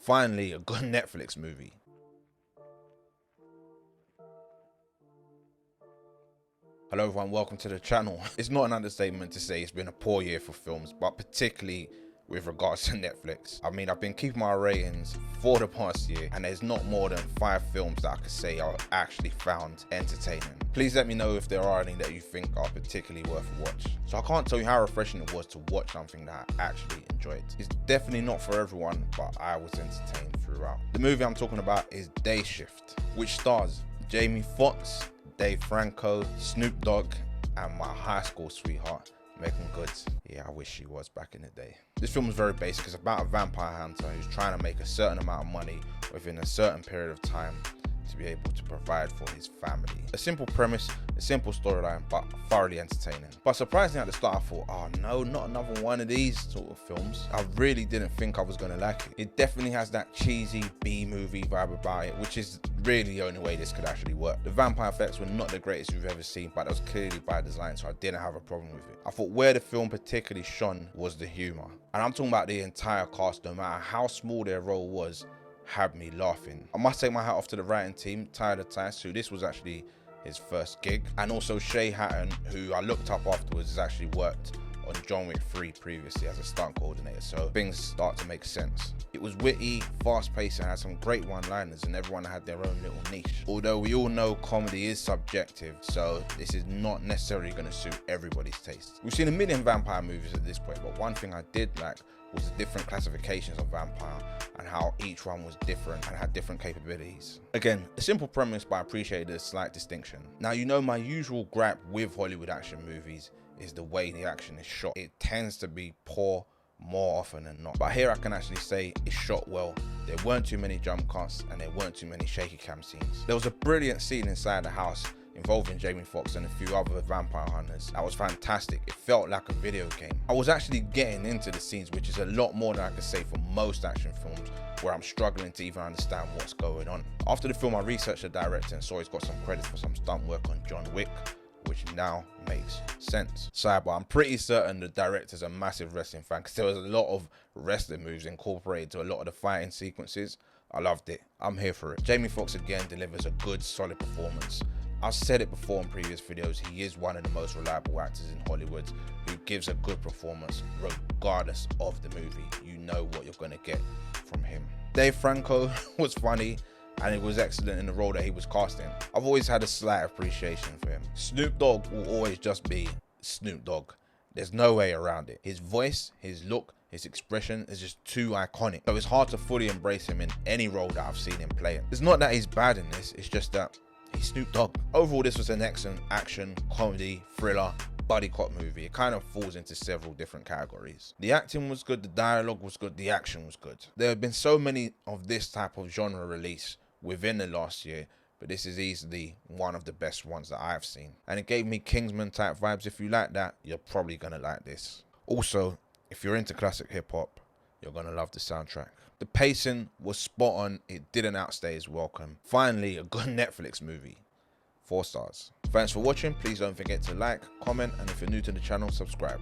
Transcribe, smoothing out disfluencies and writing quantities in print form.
Finally, a good Netflix movie. Hello everyone, welcome to the channel. It's not an understatement to say it's been a poor year for films, but particularly with regards to Netflix. I mean, I've been keeping my ratings for the past year, and there's not more than 5 films that I could say I actually found entertaining. Please let me know if there are any that you think are particularly worth a watch. So I can't tell you how refreshing it was to watch something that I actually enjoyed. It's definitely not for everyone, but I was entertained throughout. The movie I'm talking about is Day Shift, which stars Jamie Foxx, Dave Franco, Snoop Dogg, and my high school sweetheart, Megan Goods. Yeah, I wish she was back in the day. This film is very basic. It's about a vampire hunter who's trying to make a certain amount of money within a certain period of time to be able to provide for his family. A simple premise, a simple storyline, but thoroughly entertaining. But surprisingly at the start I thought, oh no, not another one of these sort of films. I really didn't think I was gonna like it. It definitely has that cheesy B-movie vibe about it, which is really the only way this could actually work. The vampire effects were not the greatest we've ever seen, but that was clearly by design, so I didn't have a problem with it. I thought where the film particularly shone was the humor. And I'm talking about the entire cast, no matter how small their role was, had me laughing. I must take my hat off to the writing team, Tyler Tice, who this was actually his first gig, and also Shay Hatton, who I looked up afterwards, has actually worked on John Wick 3 previously as a stunt coordinator, so things start to make sense. It was witty, fast-paced, and had some great one-liners, and everyone had their own little niche. Although we all know comedy is subjective, so this is not necessarily going to suit everybody's taste. We've seen a million vampire movies at this point, but one thing I did like was the different classifications of vampire and how each one was different and had different capabilities. Again, a simple premise, but I appreciated a slight distinction. Now, you know, my usual gripe with Hollywood action movies is the way the action is shot. It tends to be poor more often than not, but here I can actually say it's shot well. There weren't too many jump cuts and there weren't too many shaky cam scenes. There was a brilliant scene inside the house involving Jamie Foxx and a few other vampire hunters. That was fantastic. It felt like a video game. I was actually getting into the scenes, which is a lot more than I could say for most action films, where I'm struggling to even understand what's going on. After the film, I researched the director and saw he's got some credits for some stunt work on John Wick, which now makes sense. Sidebar, I'm pretty certain the director's a massive wrestling fan, because there was a lot of wrestling moves incorporated to a lot of the fighting sequences. I loved it. I'm here for it. Jamie Foxx again delivers a good, solid performance. I've said it before in previous videos, he is one of the most reliable actors in Hollywood who gives a good performance regardless of the movie. You know what you're going to get from him. Dave Franco was funny, and it was excellent in the role that he was casting. I've always had a slight appreciation for him. Snoop Dogg will always just be Snoop Dogg. There's no way around it. His voice, his look, his expression is just too iconic. So it's hard to fully embrace him in any role that I've seen him playing. It's not that he's bad in this, it's just that he's Snoop Dogg. Overall, this was an excellent action, comedy, thriller, buddy cop movie. It kind of falls into several different categories. The acting was good, the dialogue was good, the action was good. There have been so many of this type of genre release within the last year, but this is easily one of the best ones that I've seen. And it gave me Kingsman type vibes. If you like that, you're probably gonna like this. Also, if you're into classic hip hop, you're gonna love the soundtrack. The pacing was spot on. It didn't outstay its welcome. Finally, a good Netflix movie. 4 stars. Thanks for watching. Please don't forget to like, comment, and if you're new to the channel, subscribe.